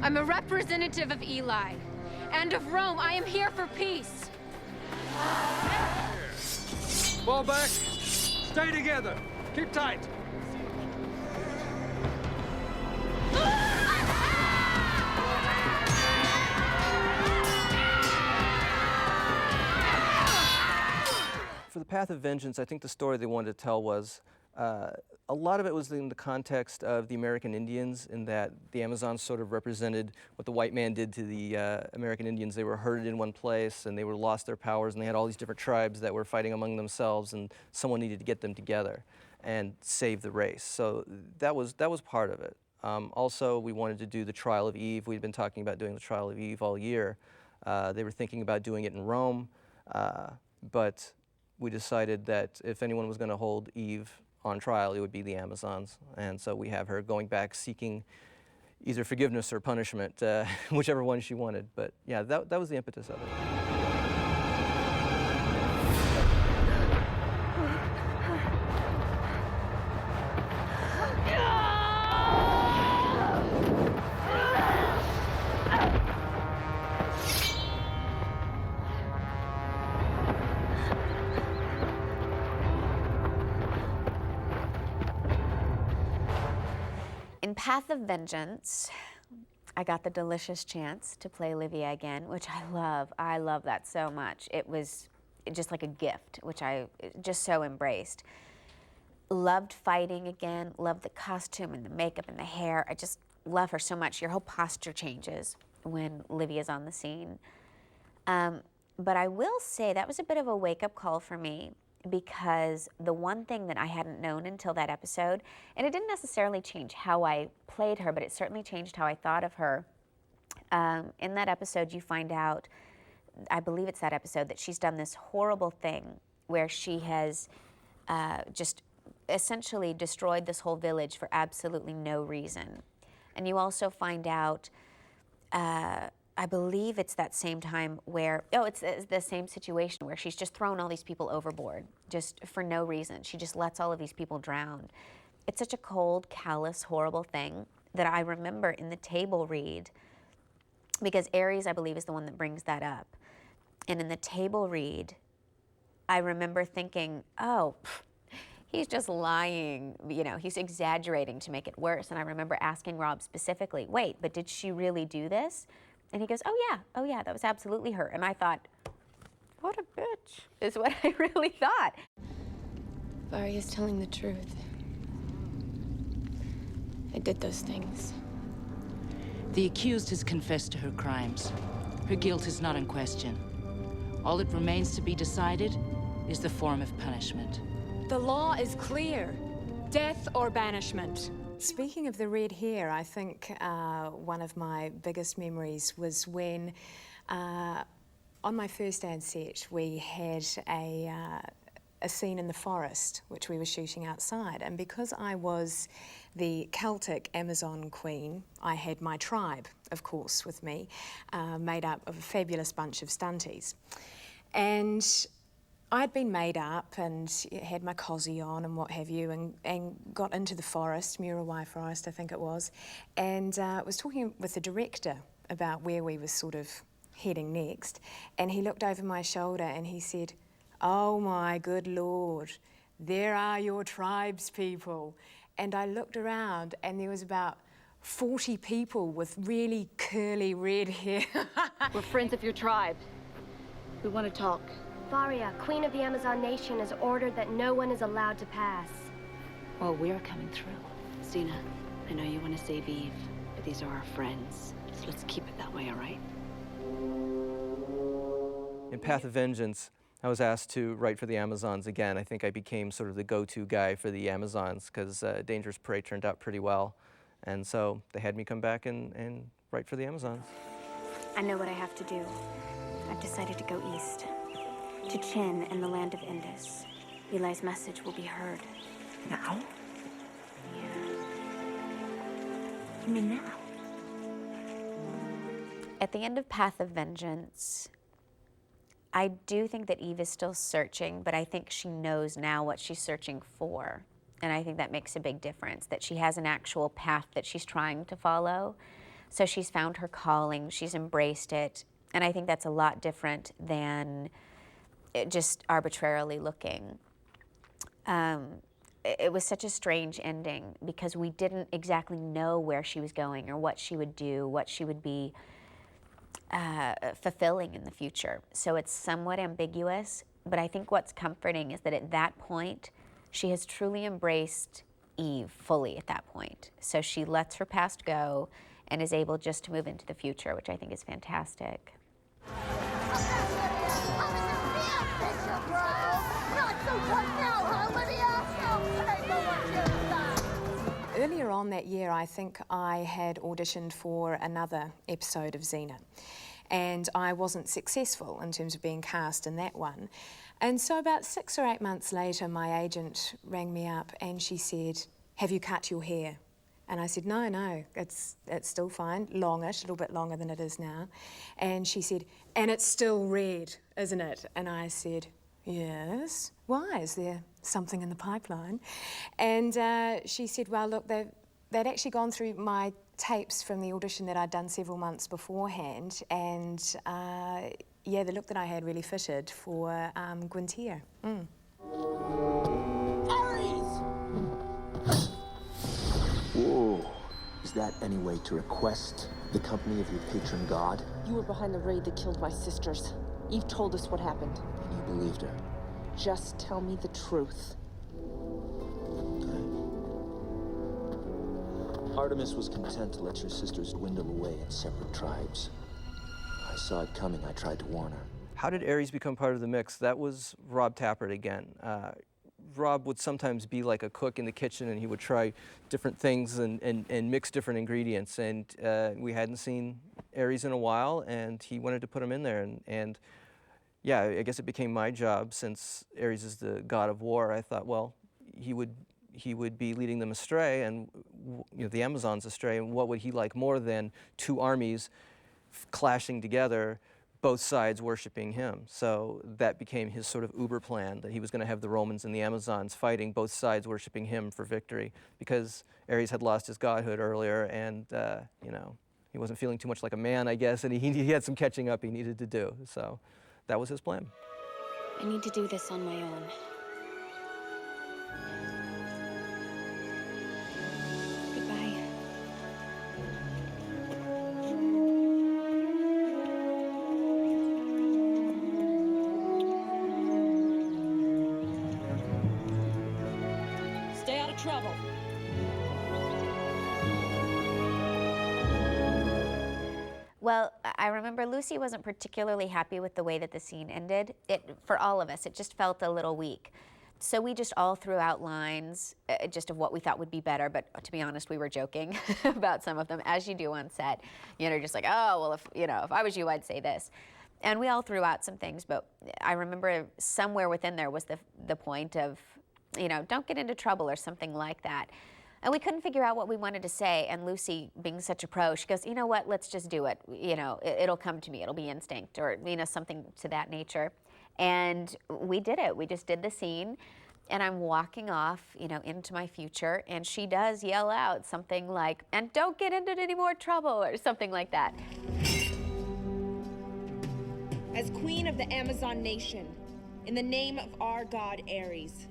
I'm a representative of Eli and of Rome. I am here for peace. Fall back. Stay together. Keep tight. For the Path of Vengeance, I think the story they wanted to tell was, a lot of it was in the context of the American Indians, in that the Amazons sort of represented what the white man did to the American Indians. They were herded in one place, and they were lost their powers, and they had all these different tribes that were fighting among themselves, and someone needed to get them together and save the race. So that was part of it. Also, we wanted to do the Trial of Eve. We'd been talking about doing the Trial of Eve all year. They were thinking about doing it in Rome, but we decided that if anyone was going to hold Eve on trial, it would be the Amazons. And so we have her going back seeking either forgiveness or punishment, whichever one she wanted. But yeah, that was the impetus of it. In Path of Vengeance, I got the delicious chance to play Olivia again, which I love. I love that so much. It was just like a gift, which I just so embraced. Loved fighting again, loved the costume and the makeup and the hair. I just love her so much. Your whole posture changes when Olivia's on the scene. But I will say that was a bit of a wake-up call for me, because the one thing that I hadn't known until that episode, and it didn't necessarily change how I played her, but it certainly changed how I thought of her. In that episode, you find out, I believe it's that episode, that she's done this horrible thing where she has just essentially destroyed this whole village for absolutely no reason. And you also find out, I believe it's that same time where, it's the same situation where she's just thrown all these people overboard, just for no reason. She just lets all of these people drown. It's such a cold, callous, horrible thing that I remember in the table read, because Aries, I believe, is the one that brings that up. And in the table read, I remember thinking, oh, he's just lying, he's exaggerating to make it worse. And I remember asking Rob specifically, wait, but did she really do this? And he goes, oh yeah, that was absolutely her. And I thought, what a bitch, is what I really thought. Varia's telling the truth. I did those things. The accused has confessed to her crimes. Her guilt is not in question. All that remains to be decided is the form of punishment. The law is clear. Death or banishment. Speaking of the red hair, I think one of my biggest memories was when, on my first day on set, we had a scene in the forest, which we were shooting outside. And because I was the Celtic Amazon queen, I had my tribe, of course, with me, made up of a fabulous bunch of stunties. And I'd been made up and had my cosy on and what have you, and got into the forest, Muriwai Forest I think it was, and was talking with the director about where we were sort of heading next, and he looked over my shoulder and he said, oh my good Lord, there are your tribespeople. And I looked around and there was about 40 people with really curly red hair. We're friends of your tribe. We want to talk. Varia, Queen of the Amazon Nation, has ordered that no one is allowed to pass. Well, we're coming through. Xena, I know you want to save Eve, but these are our friends. So let's keep it that way, all right? In Path of Vengeance, I was asked to write for the Amazons again. I think I became sort of the go-to guy for the Amazons, because Dangerous Prey turned out pretty well. And so they had me come back and write for the Amazons. I know what I have to do. I've decided to go east, to Chin in the land of Indus. Eli's message will be heard. Now? Yeah. You mean now? At the end of Path of Vengeance, I do think that Eve is still searching, but I think she knows now what she's searching for. And I think that makes a big difference, that she has an actual path that she's trying to follow. So she's found her calling, she's embraced it, and I think that's a lot different than just arbitrarily looking. It was such a strange ending because we didn't exactly know where she was going or what she would do, what she would be fulfilling in the future. So it's somewhat ambiguous, but I think what's comforting is that at that point, she has truly embraced Eve fully at that point. So she lets her past go and is able just to move into the future, which I think is fantastic. Earlier on that year, I think I had auditioned for another episode of Xena, and I wasn't successful in terms of being cast in that one. And so about 6 or 8 months later, my agent rang me up and she said, "Have you cut your hair?" And I said, no, it's still fine, longish, a little bit longer than it is now. And she said, "And it's still red, isn't it?" And I said, "Yes. Why? Is there something in the pipeline?" And she said, "Well, look, they'd actually gone through my tapes from the audition that I'd done several months beforehand, and yeah, the look that I had really fitted for Gwyntier." Whoa. Is that any way to request the company of your patron god? You were behind the raid that killed my sisters. Eve told us what happened. And you believed her? Just tell me the truth. Okay. Artemis was content to let your sisters dwindle away in separate tribes. I saw it coming. I tried to warn her. How did Ares become part of the mix? That was Rob Tappert again. Rob would sometimes be like a cook in the kitchen, and he would try different things and mix different ingredients. And we hadn't seen Ares in a while, and he wanted to put him in there. And yeah, I guess it became my job, since Ares is the god of war. I thought, well, he would be leading them astray, and the Amazons astray. And what would he like more than two armies clashing together, both sides worshiping him? So that became his sort of uber plan, that he was going to have the Romans and the Amazons fighting, both sides worshiping him for victory, because Ares had lost his godhood earlier, and he wasn't feeling too much like a man, I guess, and he had some catching up he needed to do. So that was his plan. I need to do this on my own. Goodbye. Stay out of trouble. Well, I remember Lucy wasn't particularly happy with the way that the scene ended. For all of us, it just felt a little weak. So we just all threw out lines just of what we thought would be better, but to be honest, we were joking about some of them, as you do on set. Just like, oh, well, if I was you, I'd say this. And we all threw out some things, but I remember somewhere within there was the point of, don't get into trouble or something like that. And we couldn't figure out what we wanted to say, and Lucy, being such a pro, she goes, "You know what, let's just do it. It'll come to me, it'll be instinct," or something to that nature. And we did it. We just did the scene, and I'm walking off, into my future, and she does yell out something like, "And don't get into any more trouble," or something like that. As Queen of the Amazon Nation, in the name of our god Ares,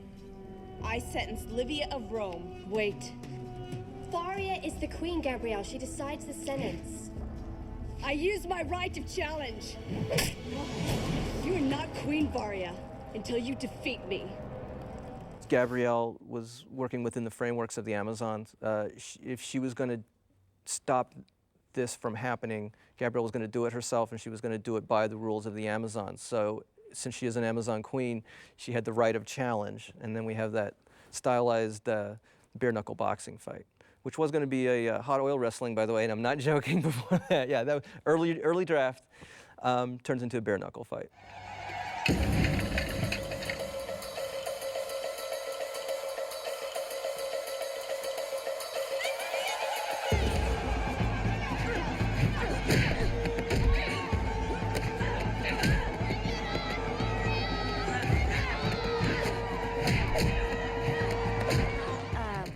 I sentence Livia of Rome. Wait. Varia is the queen, Gabrielle. She decides the sentence. I use my right of challenge. You are not Queen Varia until you defeat me. Gabrielle was working within the frameworks of the Amazons. If she was going to stop this from happening, Gabrielle was going to do it herself, and she was going to do it by the rules of the Amazons. So since she is an Amazon queen, she had the right of challenge. And then we have that stylized bare-knuckle boxing fight, which was going to be a hot oil wrestling, by the way, and I'm not joking before that. Yeah, that was early draft turns into a bare-knuckle fight.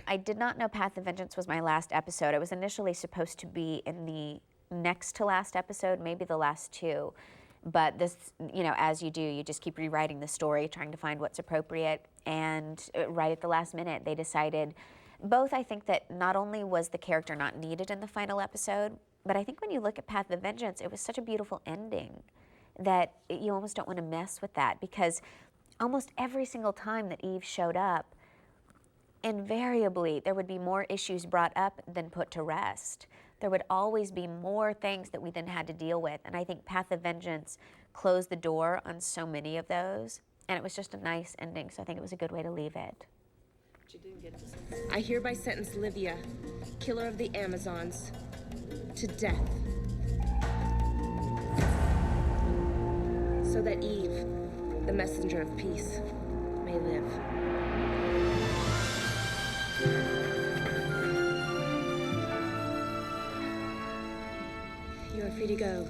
I did not know Path of Vengeance was my last episode. It was initially supposed to be in the next to last episode, maybe the last two. But this, you know, as you do, you just keep rewriting the story, trying to find what's appropriate. And right at the last minute, they decided, both I think that not only was the character not needed in the final episode, but I think when you look at Path of Vengeance, it was such a beautiful ending that you almost don't want to mess with that, because almost every single time that Eve showed up, invariably there would be more issues brought up than put to rest. There would always be more things that we then had to deal with, and I think Path of Vengeance closed the door on so many of those, and it was just a nice ending, so I think it was a good way to leave it. I hereby sentence Livia, killer of the Amazons, to death. So that Eve, the messenger of peace, may live. You are free to go.